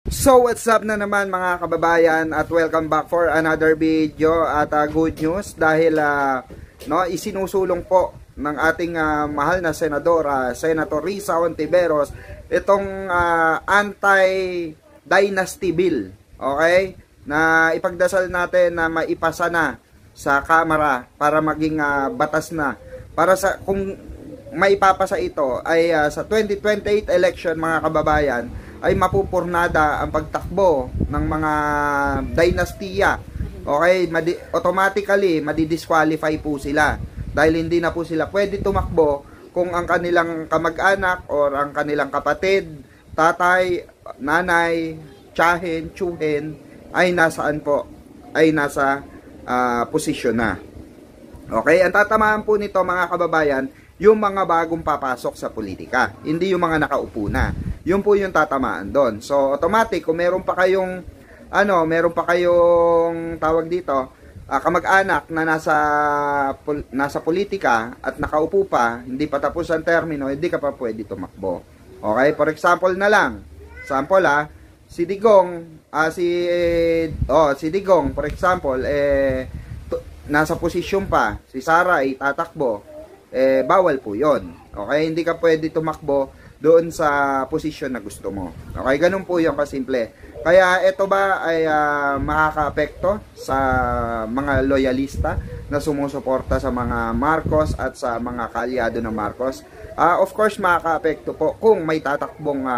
So what's up na naman mga kababayan at welcome back for another video at good news dahil isinusulong po ng ating mahal na senador, Senator Risa Hontiveros, itong anti-dynasty bill, okay? Na ipagdasal natin na maipasa na sa Kamara para maging batas na. Para sa kung maipapasa ito ay sa 2028 election mga kababayan ay mapupurnada ang pagtakbo ng mga dynastiya. Okay, automatically madidisqualify po sila dahil hindi na po sila pwede tumakbo kung ang kanilang kamag-anak or ang kanilang kapatid, tatay, nanay, tiyahin, tiyuhin ay nasaan po? Ay nasa posisyon na. Okay, ang tatamaan po nito mga kababayan, yung mga bagong papasok sa politika, hindi yung mga nakaupo na. Yun po yung tatamaan doon. So automatic kung meron pa kayong tawag dito, kamag-anak na nasa politika at nakaupo pa, hindi pa tapos ang termino, hindi ka pa pwede tumakbo. Okay? For example na lang. Example si Digong, si Digong for example, nasa posisyon pa, si Sara ay tatakbo, bawal po 'yon. Okay? Hindi ka pwede tumakbo doon sa posisyon na gusto mo. Okay, ganun po yung kasimple. Kaya ito ba ay makakaapekto sa mga loyalista na sumusuporta sa mga Marcos at sa mga kaalyado ng Marcos? Of course, makakaapekto po kung may tatakbong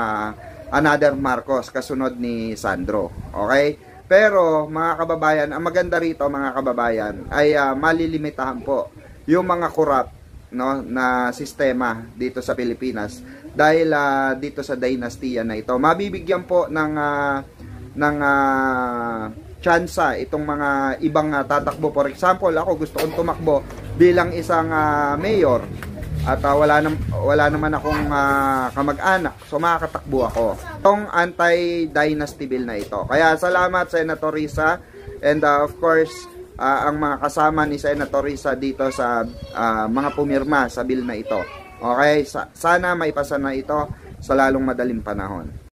another Marcos kasunod ni Sandro. Okay? Pero mga kababayan, ang maganda rito mga kababayan ay malilimitahan po yung mga corrupt na sistema dito sa Pilipinas dahil dito sa dynastiya na ito. Mabibigyan po ng tsansa itong mga ibang tatakbo. For example, ako gusto kong tumakbo bilang isang mayor at wala naman akong kamag-anak, so makakatakbo ako. Itong anti-dynasty bill na ito. Kaya salamat Senator Risa, and of course ang mga kasama ni Senator Risa dito sa mga pumirma sa bill na ito. Okay, sana maipasa na ito sa lalong madaling panahon.